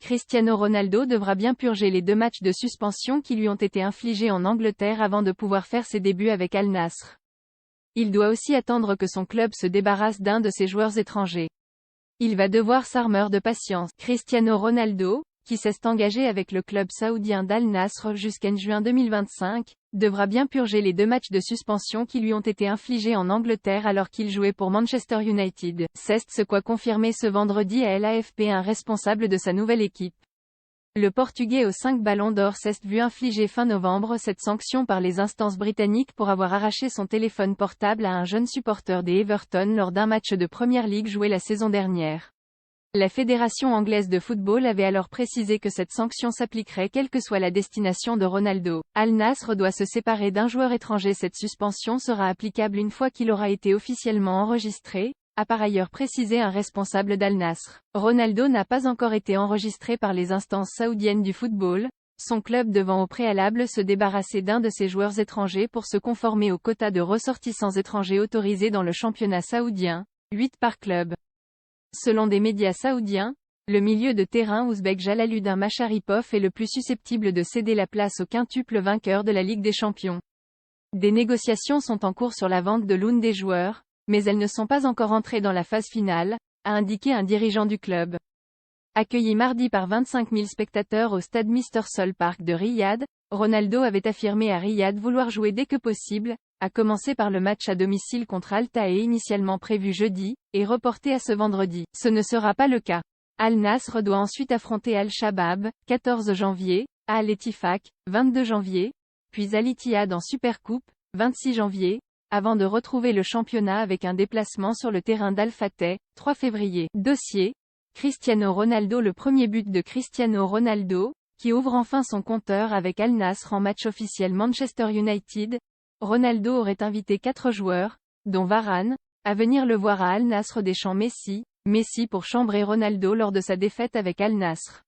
Cristiano Ronaldo devra bien purger les 2 matchs de suspension qui lui ont été infligés en Angleterre avant de pouvoir faire ses débuts avec Al Nassr. Il doit aussi attendre que son club se débarrasse d'un de ses joueurs étrangers. Il va devoir s'armer de patience. Cristiano Ronaldo, qui s'est engagé avec le club saoudien d'Al Nassr jusqu'en juin 2025, devra bien purger les 2 matchs de suspension qui lui ont été infligés en Angleterre alors qu'il jouait pour Manchester United. C'est ce qu'a confirmé ce vendredi à l'AFP un responsable de sa nouvelle équipe. Le Portugais aux 5 ballons d'or s'est vu infliger fin novembre cette sanction par les instances britanniques pour avoir arraché son téléphone portable à un jeune supporter des Everton lors d'un match de Premier League joué la saison dernière. La Fédération anglaise de football avait alors précisé que cette sanction s'appliquerait quelle que soit la destination de Ronaldo. Al Nassr doit se séparer d'un joueur étranger. Cette suspension sera applicable une fois qu'il aura été officiellement enregistré, a par ailleurs précisé un responsable d'Al Nassr. Ronaldo n'a pas encore été enregistré par les instances saoudiennes du football, son club devant au préalable se débarrasser d'un de ses joueurs étrangers pour se conformer au quota de ressortissants étrangers autorisés dans le championnat saoudien, 8 par club. Selon des médias saoudiens, le milieu de terrain ouzbek Jalaluddin Masharipov est le plus susceptible de céder la place au quintuple vainqueur de la Ligue des Champions. Des négociations sont en cours sur la vente de l'un des joueurs, mais elles ne sont pas encore entrées dans la phase finale, a indiqué un dirigeant du club. Accueilli mardi par 25 000 spectateurs au stade Mr. Sol Park de Riyad, Ronaldo avait affirmé à Riyad vouloir jouer dès que possible, à commencer par le match à domicile contre Al Tae initialement prévu jeudi, et reporté à ce vendredi. Ce ne sera pas le cas. Al Nassr doit ensuite affronter Al-Shabab, 14 janvier, à Al-Ettifaq, 22 janvier, puis Al-Ittihad en Supercoupe, 26 janvier, avant de retrouver le championnat avec un déplacement sur le terrain d'Al Fateh, 3 février. Dossier. Cristiano Ronaldo. Le premier but de Cristiano Ronaldo, qui ouvre enfin son compteur avec Al Nassr en match officiel Manchester United. Ronaldo aurait invité 4 joueurs, dont Varane, à venir le voir à Al Nassr déchant Messi pour chambrer Ronaldo lors de sa défaite avec Al Nassr.